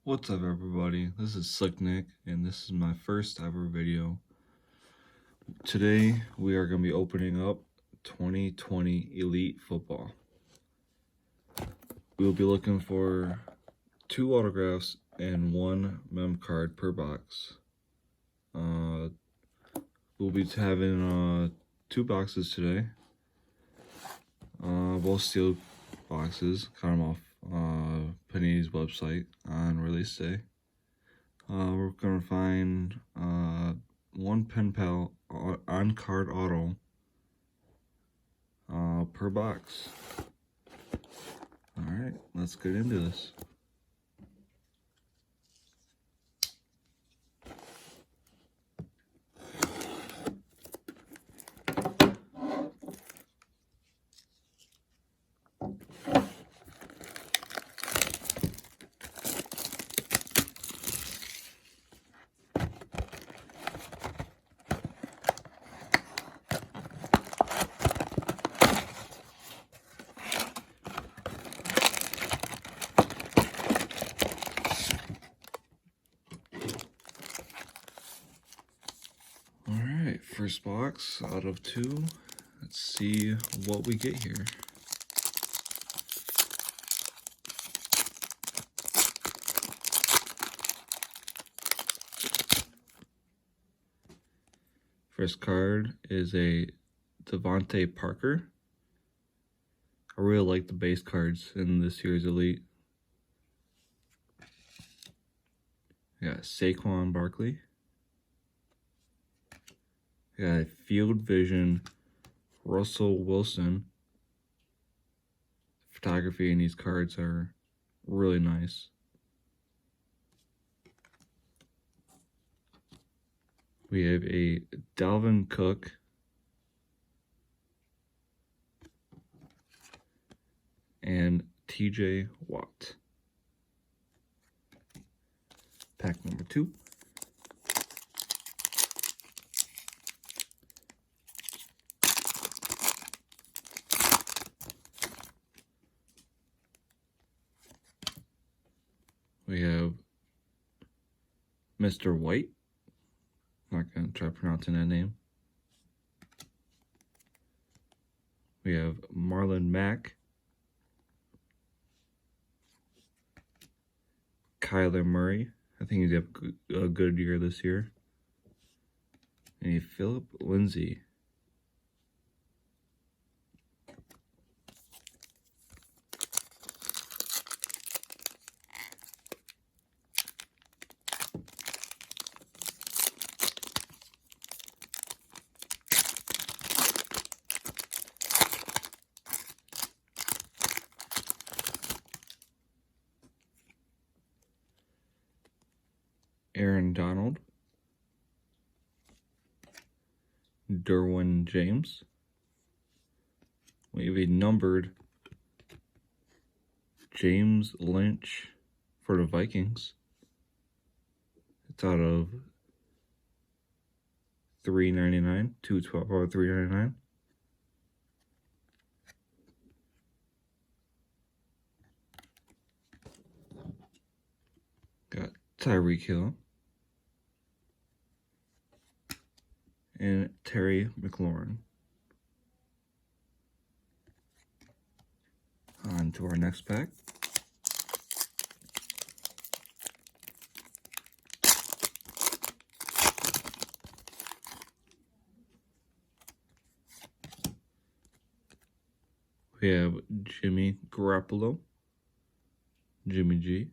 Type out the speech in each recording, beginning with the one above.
What's up, everybody? This is Slick Nick, and this is my first ever video. Today, we are going to be opening up 2020 Elite Football. We will be looking for 2 autographs and 1 mem card per box. We'll be having 2 boxes today. Both sealed boxes. Got them off Panini's website on release day. We're going to find 1 Pen Pal on-card auto per box. Alright, let's get into this. Alright, first box out of 2. Let's see what we get here. First card is a Devontae Parker. I really like the base cards in this year's Elite. We got Saquon Barkley. We got Field Vision Russell Wilson. Photography in these cards are really nice. We have a Dalvin Cook. And TJ Watt. Pack number 2. We have Mr. White. I'm not going to try pronouncing that name. We have Marlon Mack. Kyler Murray. I think he's had a good year this year. And Philip Lindsay. Aaron Donald. Derwin James. We have a numbered James Lynch for the Vikings. It's out of $3.99, $2.12 or $3.99. Got Tyreek Hill and Terry McLaurin. On to our next pack. We have Jimmy Garoppolo, Jimmy G,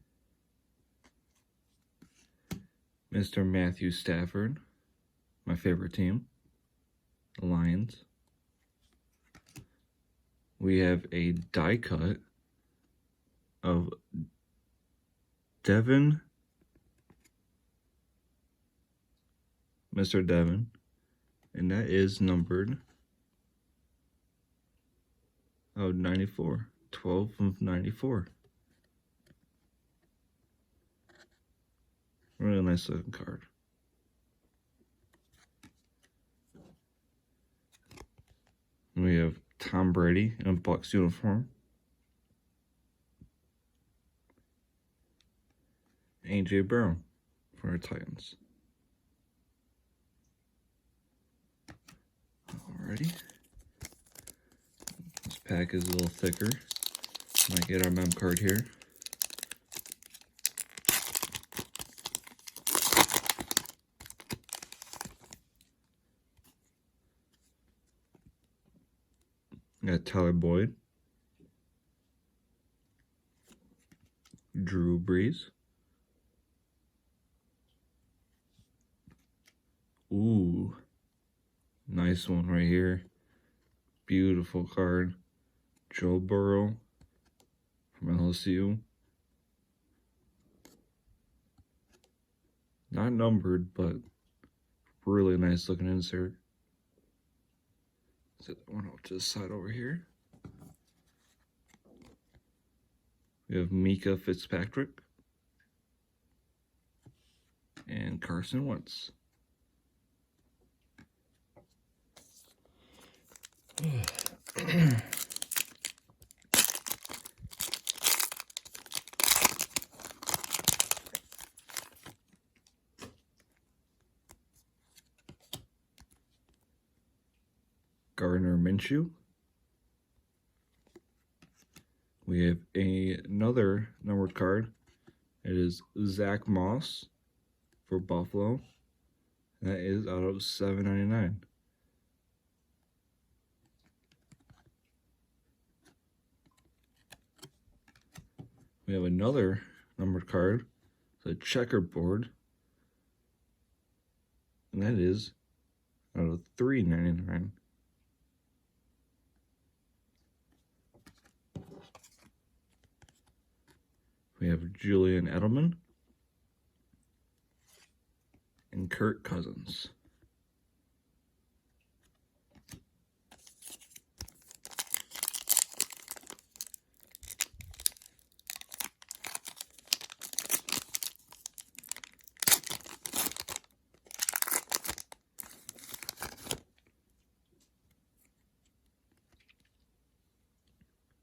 Mr. Matthew Stafford, my favorite team, the Lions. We have a die cut of Devin, Mr. Devin, and that is numbered 94, 12 of 94. Really nice looking card. We have Tom Brady in a Bucs uniform. A.J. Brown for our Titans. Alrighty. This pack is a little thicker. Might get our mem card here. Got Tyler Boyd, Drew Brees. Ooh, nice one right here. Beautiful card. Joe Burrow from LSU. Not numbered, but really nice looking insert. Set that one off to the side over here. We have Mika Fitzpatrick and Carson Wentz. Gardner Minshew. We have another numbered card. It is Zach Moss for Buffalo. That is out of $7.99. We have another numbered card. It's a checkerboard. And that is out of $3.99. We have Julian Edelman and Kirk Cousins.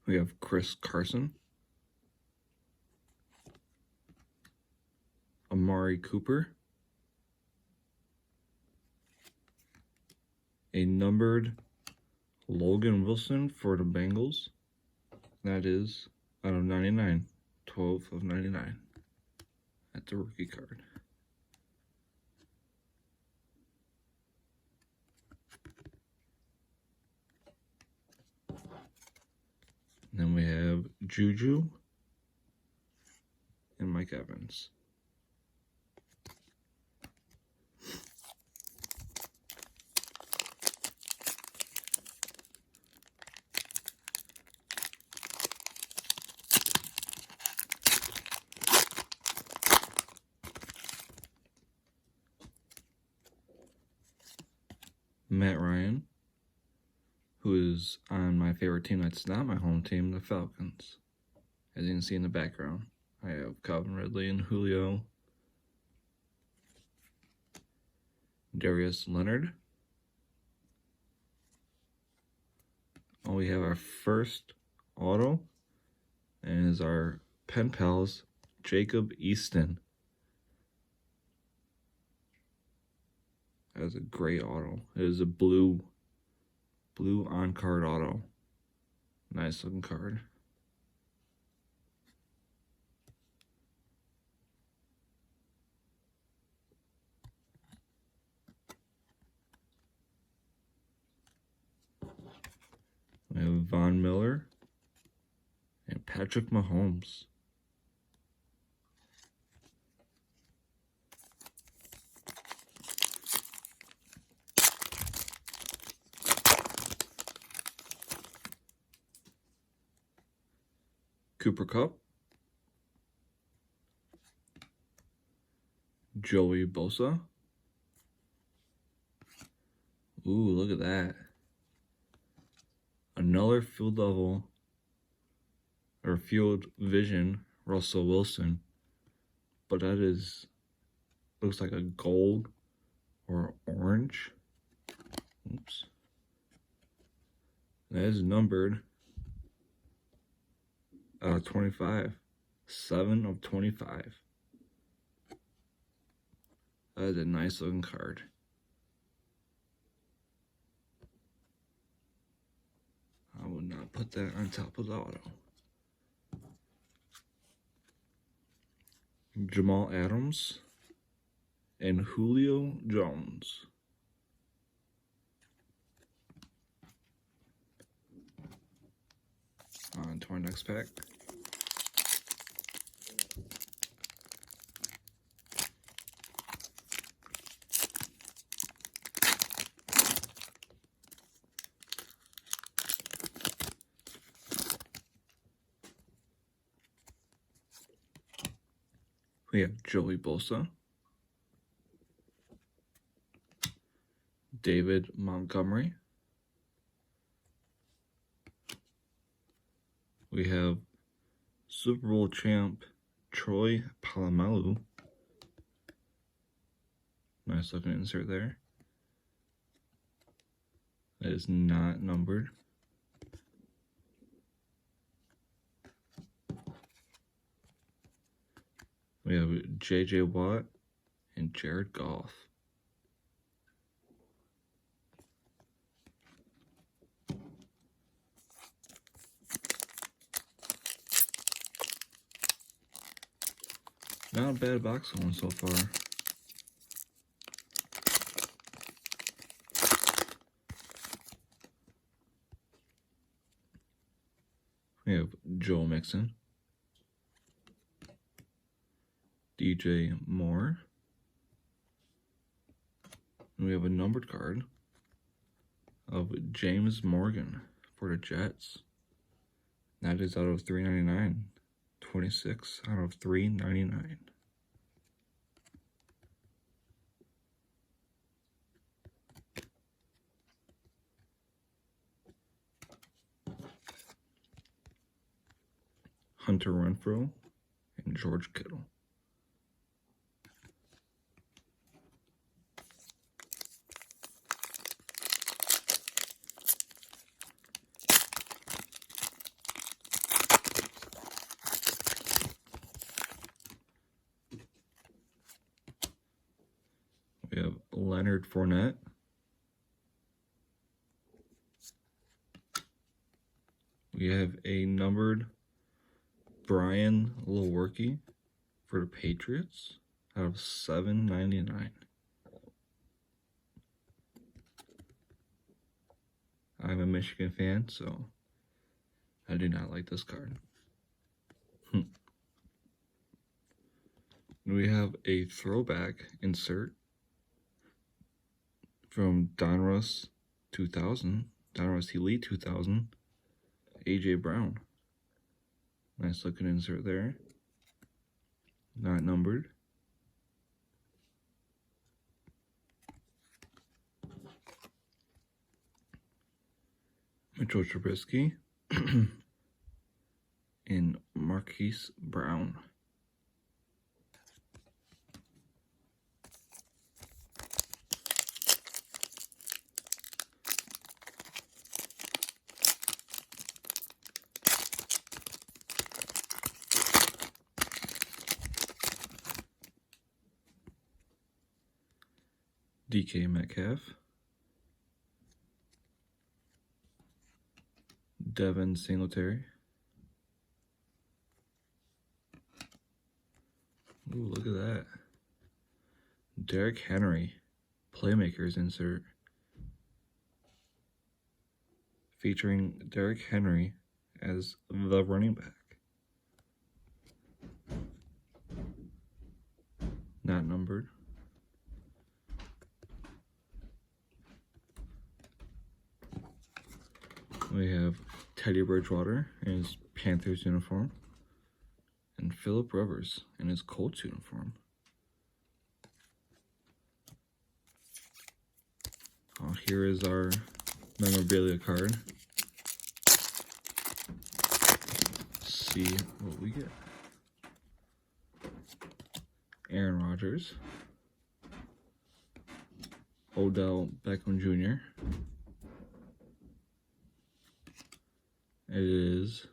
We have Chris Carson, Amari Cooper, a numbered Logan Wilson for the Bengals. That is out of 99, 12 of 99. That's a rookie card. Then we have Juju and Mike Evans. Matt Ryan, who is on my favorite team that's not my home team, the Falcons. As you can see in the background, I have Calvin Ridley and Julio. Darius Leonard. Oh, we have our first auto, and is our pen pals, Jacob Easton. That is a great auto. It is a blue on-card auto. Nice looking card. We have Von Miller and Patrick Mahomes. Cooper Kupp, Joey Bosa. Ooh, look at that. Another field level or field vision Russell Wilson, but that looks like a gold or orange. Oops. That is numbered 25. 7 of 25. That is a nice looking card. I would not put that on top of the auto. Jamal Adams and Julio Jones. On to our next pack. We have Joey Bosa, David Montgomery. We have Super Bowl champ Troy Polamalu. Nice looking insert there. That is not numbered. We have J.J. Watt and Jared Goff. Not a bad box one so far. We have Joe Mixon, DJ Moore. And we have a numbered card of James Morgan for the Jets. That is out of 399. 26 out of 399. Hunter Renfrow and George Kittle. We have Leonard Fournette. We have a numbered Brian Lewerke for the Patriots out of 799. I'm a Michigan fan, so I do not like this card. We have a throwback insert from Donruss 2000, Donruss Elite 2000, A.J. Brown. Nice looking insert there. Not numbered. Mitchell Trubisky and Marquise Brown. DK Metcalf, Devin Singletary. Ooh, look at that. Derrick Henry, Playmakers insert. Featuring Derrick Henry as the running back. Not numbered. We have Teddy Bridgewater in his Panthers uniform. And Phillip Rivers in his Colts uniform. Here is our memorabilia card. Let's see what we get. Aaron Rodgers. Odell Beckham Jr. It is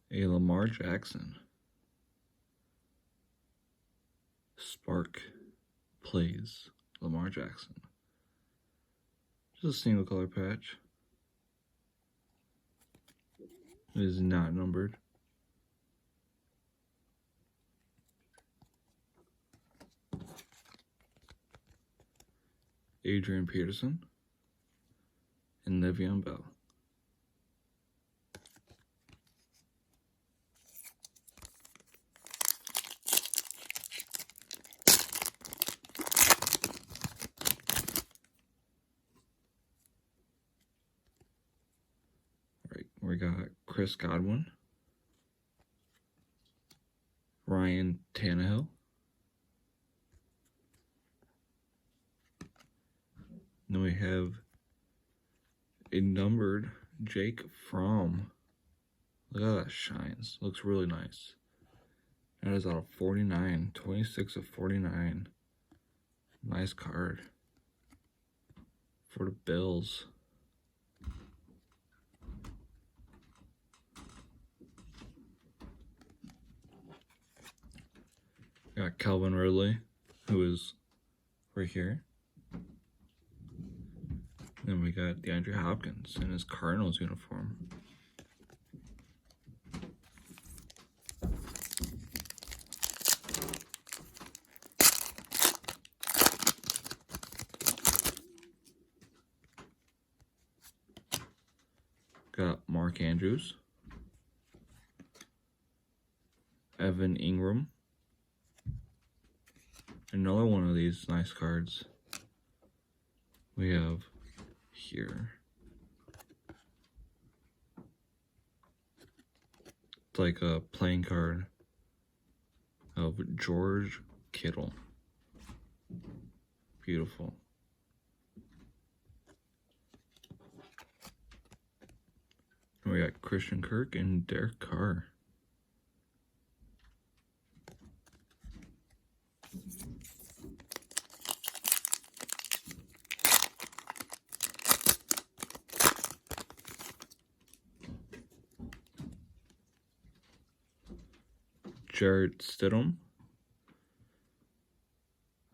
a Lamar Jackson. Spark Plays Lamar Jackson. Just a single color patch. It is not numbered. Adrian Peterson and Le'Veon Bell. Alright, we got Chris Godwin, Ryan Tannehill, then we have a numbered Jake Fromm. Look how that shines. Looks really nice. That is out of 49. 26 of 49. Nice card. For the Bills. Got Calvin Ridley, who is right here. Then we got DeAndre Hopkins in his Cardinals uniform. Got Mark Andrews, Evan Ingram. Another one of these nice cards we have here. It's like a playing card of George Kittle. Beautiful. And we got Christian Kirk and Derek Carr. Jarrett Stidham.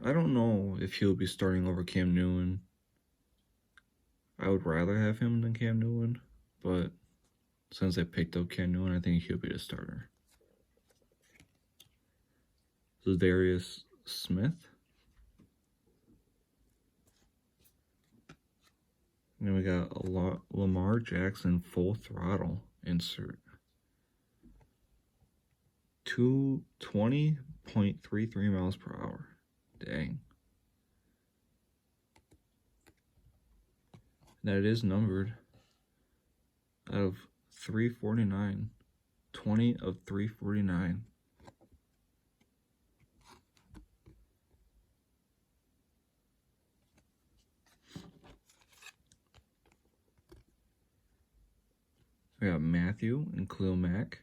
I don't know if he'll be starting over Cam Newton. I would rather have him than Cam Newton, but since I picked up Cam Newton, I think he'll be the starter. Darius Smith. And then we got a Lamar Jackson full throttle insert. 220.33 miles per hour. Dang. That is numbered out of 349. 20 of 349. We got Matthew and Khalil Mack.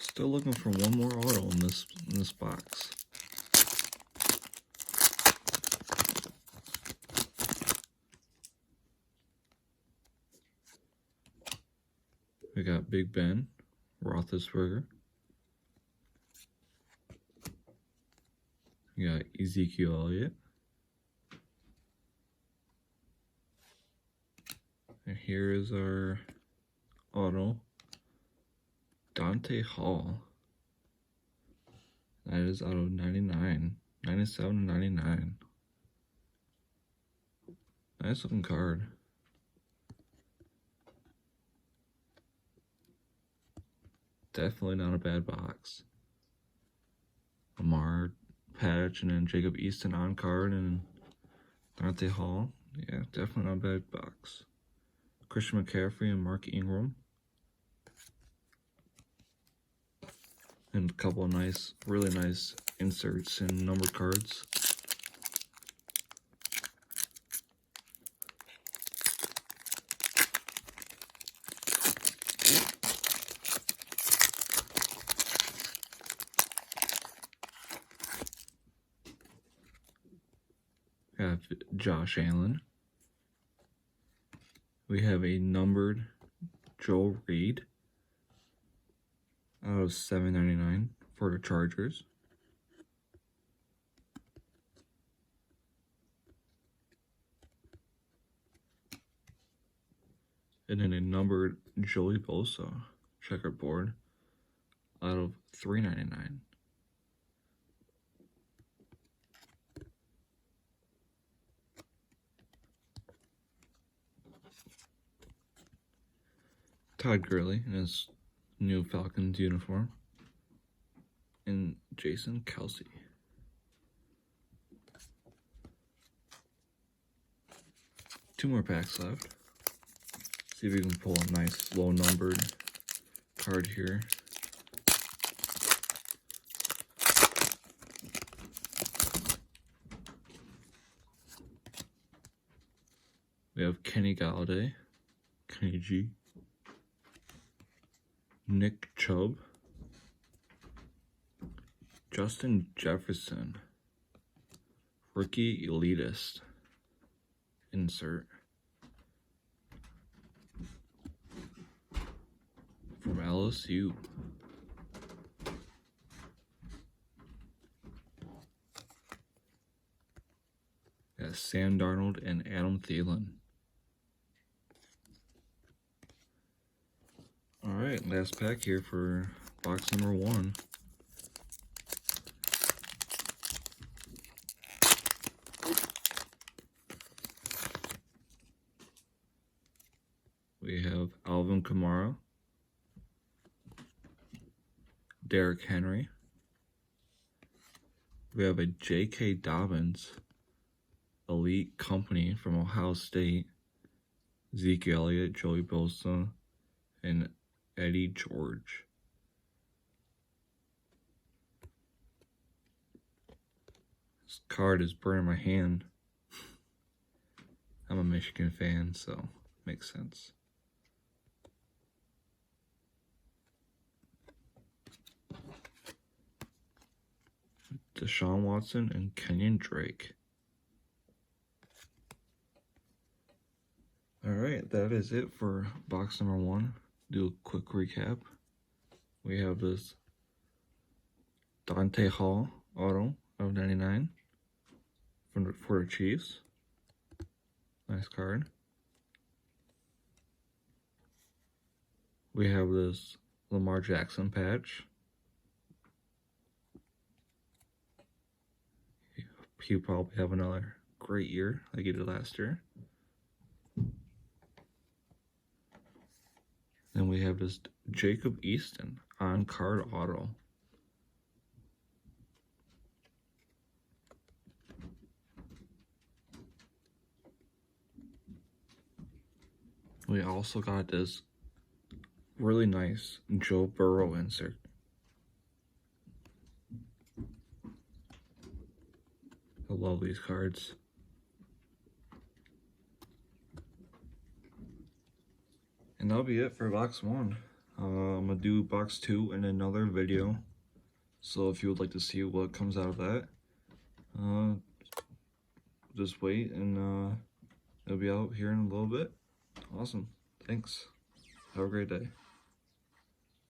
Still looking for one more auto in this box. We got Big Ben, Roethlisberger. We got Ezekiel Elliott. And here is our auto, Dante Hall. That is out of 99, 97 to 99. Nice looking card. Definitely not a bad box. Lamar patch and then Jacob Easton on card and Dante Hall. Yeah, definitely not a bad box. Christian McCaffrey and Mark Ingram. And a couple of nice, really nice inserts and numbered cards. We have Josh Allen. We have a numbered Joe Reed. out of $7.99 for the Chargers. And then a numbered Joey Bosa checkerboard out of $3.99. Todd Gurley in his new Falcons uniform. And Jason Kelce. Two more packs left. See if we can pull a nice low numbered card here. We have Kenny Galladay, Kenny G, Nick Chubb, Justin Jefferson, rookie elitist, insert, from LSU. Got Sam Darnold and Adam Thielen. Alright, last pack here for box number 1. We have Alvin Kamara, Derrick Henry. We have a J.K. Dobbins elite company from Ohio State, Zeke Elliott, Joey Bosa, and Eddie George. This card is burning my hand. I'm a Michigan fan, so makes sense. Deshaun Watson and Kenyon Drake. Alright, that is it for box number 1. Do a quick recap. We have this Dante Hall auto of 99 for the Chiefs. Nice card. We have this Lamar Jackson patch. He'll probably have another great year like he did last year. Then we have this Jacob Easton on-card auto. We also got this really nice Joe Burrow insert. I love these cards. And that'll be it for box 1. I'm going to do box 2 in another video. So if you would like to see what comes out of that, just wait and it'll be out here in a little bit. Awesome. Thanks. Have a great day.